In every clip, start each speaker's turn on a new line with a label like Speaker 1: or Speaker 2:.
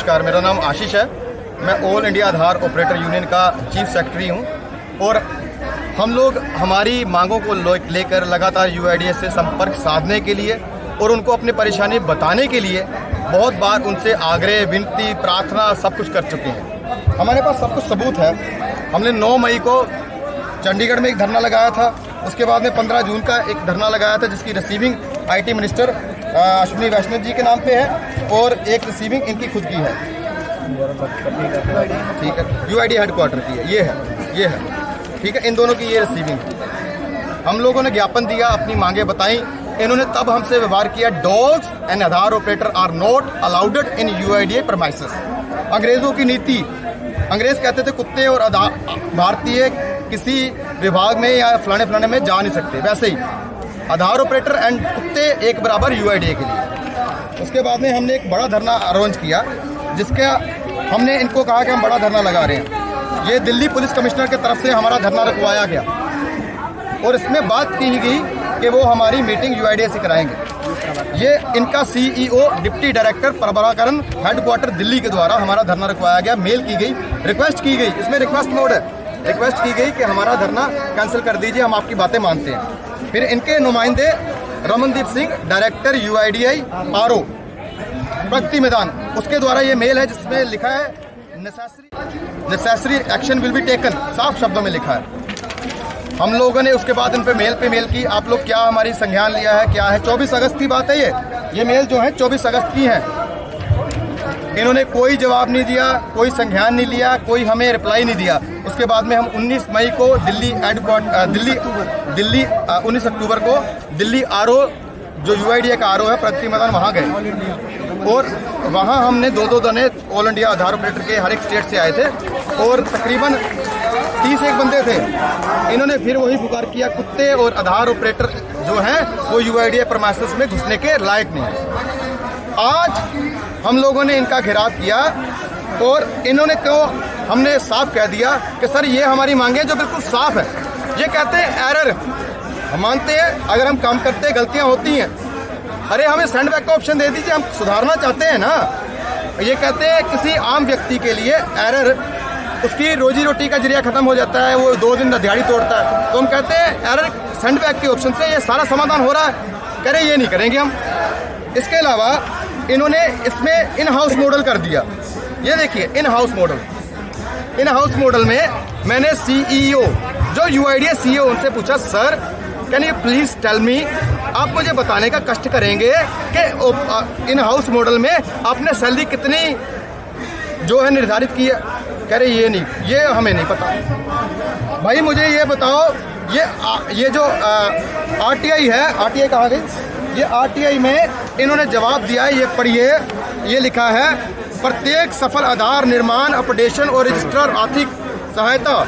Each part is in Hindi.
Speaker 1: नमस्कार, मेरा नाम आशीष है। मैं ऑल इंडिया आधार ऑपरेटर यूनियन का चीफ सेक्रेटरी हूं और हम लोग हमारी मांगों को लेकर लगातार यूआईडीएआई से संपर्क साधने के लिए और उनको अपनी परेशानी बताने के लिए बहुत बार उनसे आग्रह, विनती, प्रार्थना सब कुछ कर चुके हैं। हमारे पास सब कुछ सबूत है। हमने 9 मई को चंडीगढ़ में एक धरना लगाया था, उसके बाद में 15 जून का एक धरना लगाया था जिसकी रिसीविंग आईटी मिनिस्टर अश्विनी वैष्णव जी के नाम पे है और एक रिसीविंग इनकी खुद की है, ठीक है, यूआईडी हेडक्वार्टर की है, ये है, ठीक है, इन दोनों की ये रिसीविंग। हम लोगों ने ज्ञापन दिया, अपनी मांगे बताई, इन्होंने तब हमसे व्यवहार किया, dogs and Aadhaar operator are not allowed in UIDAI premises. अंग्रेजों की नीति, अंग्रेज कहते थे कुत्ते और भारतीय किसी विभाग में या फलाने में जा नहीं सकते, वैसे ही आधार ऑपरेटर एंड कुत्ते एक बराबर यूआईडीएआई के लिए। उसके बाद में हमने एक बड़ा धरना अरेंज किया जिसका हमने इनको कहा कि हम बड़ा धरना लगा रहे हैं। ये दिल्ली पुलिस कमिश्नर की तरफ से हमारा धरना रखवाया गया और इसमें बात की गई कि वो हमारी मीटिंग यूआईडीएआई से कराएंगे। ये इनका CEO deputy director Prabhakaran headquarter Delhi के द्वारा हमारा धरना रखवाया गया, मेल की गई, रिक्वेस्ट की गई, इसमें रिक्वेस्ट मोड है, रिक्वेस्ट की गई कि हमारा धरना कैंसिल कर दीजिए, हम आपकी बातें मानते हैं। फिर इनके नुमाइंदे Ramandeep Singh, director UIDAI RO Pragati Maidan, उसके द्वारा ये मेल है जिसमें लिखा है necessary action will be taken, साफ शब्दों में लिखा है। हम लोगों ने उसके बाद इन पे मेल की, आप लोग क्या हमारी संज्ञान लिया है, क्या है। 24 अगस्त की बात है ये मेल जो है 24 अगस्त की है। इन्होंने कोई जवाब नहीं दिया, कोई संज्ञान नहीं लिया, कोई हमें रिप्लाई नहीं दिया। उसके बाद में हम 19 मई को दिल्ली 19 अक्टूबर को दिल्ली आरओ जो यूआईडीएआई का आरओ है प्रगति मैदान, वहाँ गए और वहाँ हमने 2-2 दने ऑल इंडिया आधार ऑपरेटर के हर एक स्टेट से आए थे और तकरीबन 31 बंदे थे। इन्होंने फिर वही पुकार किया, कुत्ते और आधार ऑपरेटर जो हैं वो यूआईडीएआई प्रमाइसेस में घुसने के लायक नहीं है। आज हम लोगों ने इनका घेराव किया और इन्होंने तो हमने साफ कह दिया कि सर ये हमारी मांगे जो बिल्कुल साफ है। ये कहते हैं एरर, हम मानते हैं अगर हम काम करते हैं गलतियां होती हैं, अरे हमें सेंड बैक का ऑप्शन दे दीजिए, हम सुधारना चाहते हैं ना। ये कहते हैं किसी आम व्यक्ति के लिए एरर, उसकी रोजी रोटी का जरिया खत्म हो जाता है, वो 2 दिन दिहाड़ी तोड़ता है, तो हम कहते हैं एरर सेंड बैक के ऑप्शन से ये सारा समाधान हो रहा है, कह रहे ये नहीं करेंगे हम। इसके अलावा इन्होंने इसमें इन हाउस मॉडल कर दिया। ये देखिए इन हाउस मॉडल में मैंने सीईओ जो यूआईडीएआई सीईओ उनसे पूछा, sir can you please tell me, आप मुझे बताने का कष्ट करेंगे कि इन हाउस मॉडल में आपने सैलरी कितनी जो है निर्धारित की है। कह रहे ये नहीं, ये हमें नहीं पता। भाई मुझे ये बताओ, ये जो आरटीआई है, आरटीआई कहाँ गई, ये आरटीआई में इन्होंने जवाब दिया है, ये पढ़िए, ये लिखा है प्रत्येक सफल आधार निर्माण, अपडेशन और रजिस्टर आर्थिक सहायता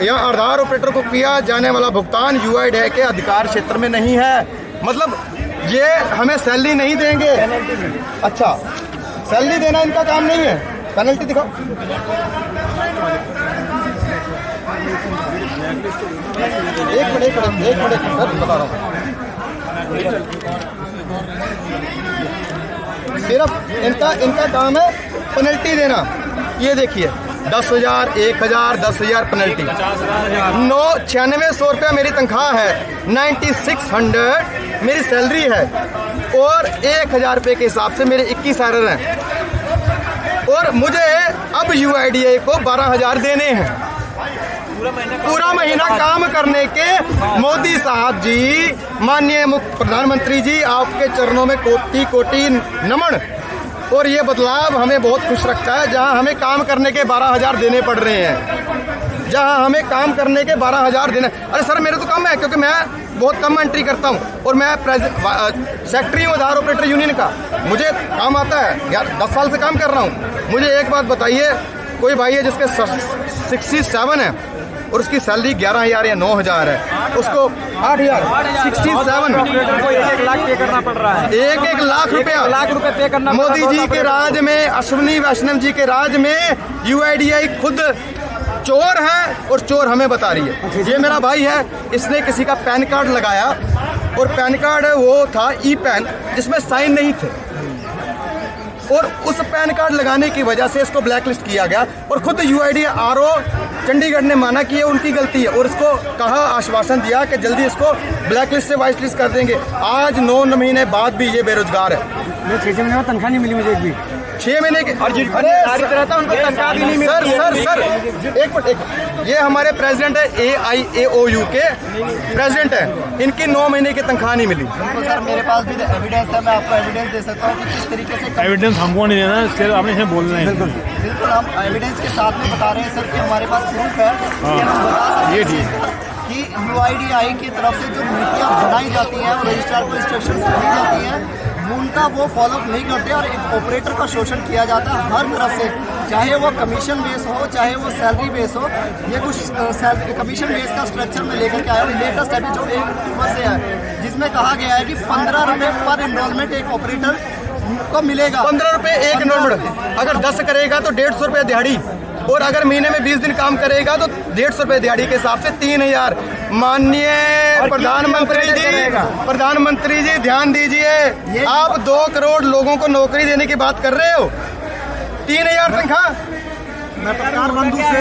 Speaker 1: या आधार ऑपरेटर को किया जाने वाला भुगतान यूआईडीएआई के अधिकार क्षेत्र में नहीं है। मतलब ये हमें सैलरी नहीं देंगे। अच्छा, सैलरी देना इनका काम नहीं है, पेनल्टी दिखाओ। एक मिनट सर बता रहा हूँ, सिर्फ इनका काम है पेनल्टी देना। ये देखिए 10,000, 1,000, 10,000 पेनल्टी। 9600 रुपया मेरी तनख्वाह है, 9600 मेरी सैलरी है और 1,000 रुपये के हिसाब से मेरे 21 एरर हैं और मुझे अब यूआईडीएआई को 12,000 देने हैं पूरा महीना काम करने के। मोदी साहब जी, माननीय मुख्य प्रधानमंत्री जी, आपके चरणों में कोटि कोटि नमन। और ये बदलाव हमें बहुत खुश रखता है, जहां हमें काम करने के 12,000 देने पड़ रहे हैं, जहां हमें काम करने के 12,000 देने। अरे सर मेरे तो कम है क्योंकि मैं बहुत कम एंट्री करता हूं और मैं सेक्रेटरी हूँ आधार ऑपरेटर यूनियन का, मुझे काम आता है यार, 10 साल से काम कर रहा हूँ। मुझे एक बात बताइए, कोई भाई है जिसके 67 है और उसकी सैलरी 11,000 या 9,000 है, उसको 8,000 67
Speaker 2: को 1 लाख पे करना पड़ रहा है,
Speaker 1: 1 लाख रुपए
Speaker 2: पे करना।
Speaker 1: मोदी जी के राज में, अश्विनी वैष्णव जी के राज में यूआईडीएआई खुद चोर है और चोर हमें बता रही है। ये मेरा भाई है, इसने किसी का पैन कार्ड लगाया और पैन कार्ड वो था ई पैन जिसमें साइन नहीं थे। और उस पैन कार्ड लगाने की वजह से इसको ब्लैक लिस्ट किया गया और खुद UIDAI चंडीगढ़ ने माना कि ये उनकी गलती है और इसको कहा, आश्वासन दिया कि जल्दी इसको ब्लैक लिस्ट से वाइट लिस्ट कर देंगे। आज 9 महीने बाद भी ये बेरोजगार है।
Speaker 2: मैं 6 महीने में तनख्वाह नहीं मिली मुझे एक भी।
Speaker 1: 6 महीने के
Speaker 2: और जिनको निर्धारित रहता है उनको तनख्वाह भी नहीं मिलती है।
Speaker 1: सर एक मिनट, ये हमारे प्रेसिडेंट है AIAOU के प्रेसिडेंट है, इनकी 9 महीने की तनख्वाह नहीं मिली।
Speaker 3: सर मेरे पास भी एविडेंस है, मैं आपको एविडेंस दे सकता हूँ कि किस तरीके से
Speaker 4: एविडेंस हमको नहीं देना, सिर्फ आपने इसे बोलना है।
Speaker 3: बिल्कुल हम एविडेंस के साथ में बता रहे हैं सर कि हमारे पास प्रूफ है कि हम बता सकते
Speaker 4: ये
Speaker 3: हैं
Speaker 4: ठीक
Speaker 3: कि UIDAI की तरफ से जो नीतियाँ बनाई जाती हैं और रजिस्ट्रार को इंस्ट्रक्शंस दी जाती हैं उनका वो फॉलोअप नहीं करते और एक ऑपरेटर का शोषण किया जाता है हर तरफ से, चाहे वो कमीशन बेस हो चाहे वो सैलरी बेस हो। ये कुछ कमीशन बेस का स्ट्रक्चर में लेकर के आया हूँ, लेटेस्ट अभी जो 1 अक्टूबर से है, जिसमें कहा गया है कि 15 रुपये पर एनरोलमेंट एक ऑपरेटर को मिलेगा।
Speaker 1: 15 रुपये एक एनरोलमेंट, अगर 10 करेगा तो 150 रुपये दिहाड़ी, और अगर महीने में 20 दिन काम करेगा तो 150 रुपये दिहाड़ी के हिसाब से 3000। माननीय प्रधानमंत्री जी ध्यान दीजिए, आप 2 करोड़ लोगों को नौकरी देने की बात कर रहे हो, 3000 तनख्वाह।
Speaker 2: मैं पत्रकार बंधु से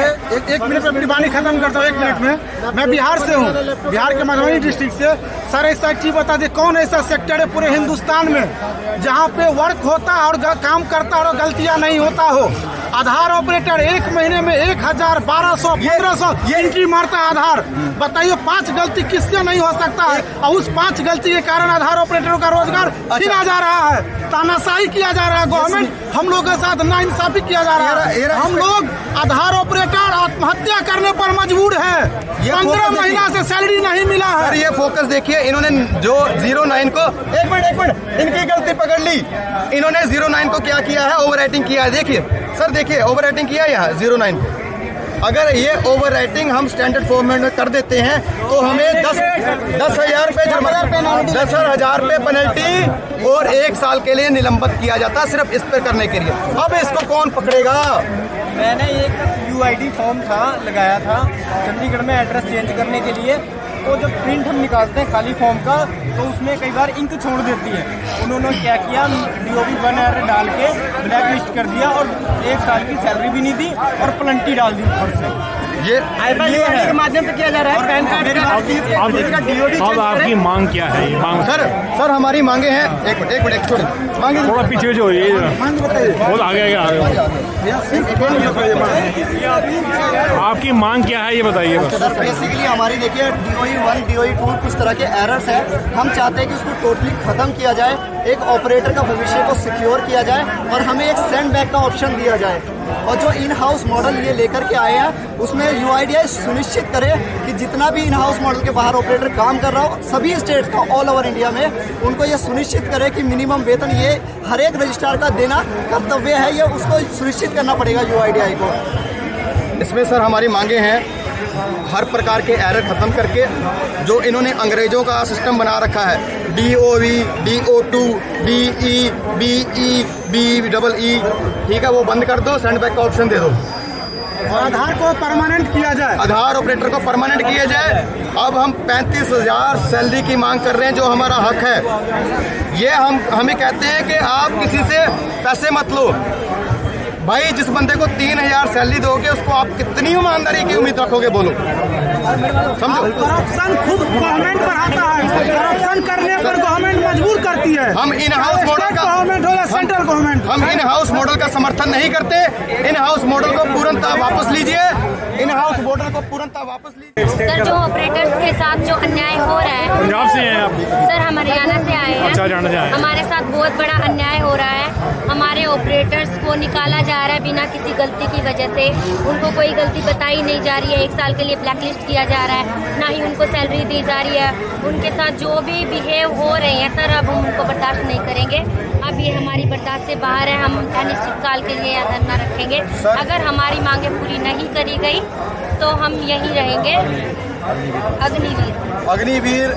Speaker 2: एक मिनट में अपनी वाणी खत्म करता हूँ। 1 मिनट में मैं बिहार से हूँ, बिहार के मधुबनी डिस्ट्रिक्ट से। सर ऐसा चीज बता दे, कौन ऐसा सेक्टर है पूरे हिंदुस्तान में जहाँ पे वर्क होता है और काम करता और गलतियाँ नहीं होता हो? आधार ऑपरेटर 1 महीने में 1000, 1200, 1500 एंट्री मारता है आधार। बताइए 5 गलती किससे नहीं हो सकता है? और उस 5 गलती के कारण आधार ऑपरेटरों का रोजगार छीना जा रहा है, तानाशाही किया जा रहा है। गवर्नमेंट हम लोग के साथ नाइंसाफी किया जा रहा है। हम लोग आधार ऑपरेटर आत्महत्या करने पर मजबूर है। 15 महीना से सैलरी नहीं मिला है।
Speaker 1: सर ये फोकस देखिए, इन्होंने जो 09 को एक मिनट इनकी गलती पकड़ ली। इन्होंने 09 को क्या किया है, ओवर राइटिंग किया है। देखिए सर, देखिए ओवर राइटिंग किया है यहाँ 09 को। अगर ये ओवर राइटिंग हम स्टैंडर्ड फॉर्मेट में कर देते हैं तो हमें 10,000 रुपये जुर्माना, 10,000 रुपये पेनल्टी और 1 साल के लिए निलंबित किया जाता है सिर्फ इस पर करने के लिए। अब इसको कौन पकड़ेगा?
Speaker 2: मैंने एक UID फॉर्म था लगाया था चंडीगढ़ में एड्रेस चेंज करने के लिए। तो जब प्रिंट हम निकालते हैं खाली फॉर्म का तो उसमें कई बार इंक छोड़ देती है। उन्होंने क्या किया, DOB 1 एरर डाल के ब्लैक लिस्ट कर दिया और 1 साल की सैलरी भी नहीं दी और पेनल्टी डाल दी ऊपर से।
Speaker 1: ये
Speaker 2: के माध्यम से किया जा रहा है। पैन कार्ड
Speaker 4: अब आपकी मांग क्या है? ये मांग
Speaker 1: सर हमारी मांगे हैं, एक मिनट छोड़िए, मांगे
Speaker 4: थोड़ा पीछे जो ये बहुत आगे आपकी मांग क्या है ये बताइए बस।
Speaker 3: सर बेसिकली हमारी देखिए DOE 1, DOE 2 कुछ तरह के एरर्स हैं। हम चाहते हैं कि उसको टोटली खत्म किया जाए, एक ऑपरेटर का भविष्य को सिक्योर किया जाए और हमें एक सेंड बैक का ऑप्शन दिया जाए। और जो इन हाउस मॉडल ये लेकर के आए हैं उसमें UIDAI सुनिश्चित करे कि जितना भी इन हाउस मॉडल के बाहर ऑपरेटर काम कर रहा हो सभी स्टेट्स का ऑल ओवर इंडिया में उनको ये सुनिश्चित करे कि मिनिमम वेतन ये हर एक रजिस्ट्रार का देना कर्तव्य है, ये उसको सुनिश्चित करना पड़ेगा UIDAI को।
Speaker 1: इसमें सर हमारी मांगे हैं, हर प्रकार के एरर खत्म करके जो इन्होंने अंग्रेजों का सिस्टम बना रखा है, DOV, DO2, DE, BE, BEE, ठीक है, वो बंद कर दो, सेंड बैक का ऑप्शन दे दो।
Speaker 2: आधार को परमानेंट किया जाए,
Speaker 1: आधार ऑपरेटर को परमानेंट किया जाए। अब हम 35,000 सैलरी की मांग कर रहे हैं जो हमारा हक है। ये हमें कहते हैं कि आप किसी से पैसे मत लो। भाई जिस बंदे को 3,000 सैलरी दोगे उसको आप कितनी ईमानदारी की उम्मीद रखोगे? बोलो, समझो।
Speaker 2: करप्शन खुद गवर्नमेंट बढ़ाता है, करप्शन करने पर गवर्नमेंट मजबूर करती है।
Speaker 1: हम इन हाउस मॉडल का
Speaker 2: गवर्नमेंट हो या सेंट्रल गवर्नमेंट,
Speaker 1: हम इन हाउस मॉडल का समर्थन नहीं करते। इन हाउस मॉडल को पूर्णतः वापस लीजिए, इन हाउस मॉडल को पूर्णतः वापस लीजिए।
Speaker 5: सर जो ऑपरेटर्स के साथ जो अन्याय हो रहा है,
Speaker 4: पंजाब से हैं आप?
Speaker 5: सर हम हरियाणा से आए हैं।
Speaker 4: अच्छा, हरियाणा से आए हैं।
Speaker 5: हमारे साथ बहुत बड़ा अन्याय हो रहा है। हमारे ऑपरेटर्स को निकाला जा रहा है बिना किसी गलती की वजह से। उनको कोई गलती बताई नहीं जा रही है, 1 साल के लिए ब्लैक लिस्ट किया जा रहा है, ना ही उनको सैलरी दी जा रही है। उनके साथ जो भी बिहेव हो रहे हैं सर, अब हम उनको बर्दाश्त नहीं करेंगे। अब ये हमारी बर्दाश्त से बाहर है। हम अनिश्चित काल के लिए यहाँ धरना रखेंगे। अगर हमारी मांगे पूरी नहीं करी गई तो हम यहीं रहेंगे।
Speaker 1: अग्निवीर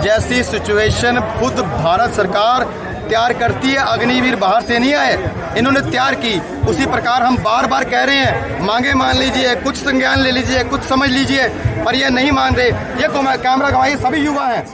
Speaker 1: जैसी सिचुएशन खुद भारत सरकार तैयार करती है। अग्निवीर बाहर से नहीं आए, इन्होंने तैयार की। उसी प्रकार हम बार बार कह रहे हैं, मांगे मान लीजिए, कुछ संज्ञान ले लीजिए, कुछ समझ लीजिए, पर ये नहीं मान रहे। ये कैमरा घुमाइए, सभी युवा हैं।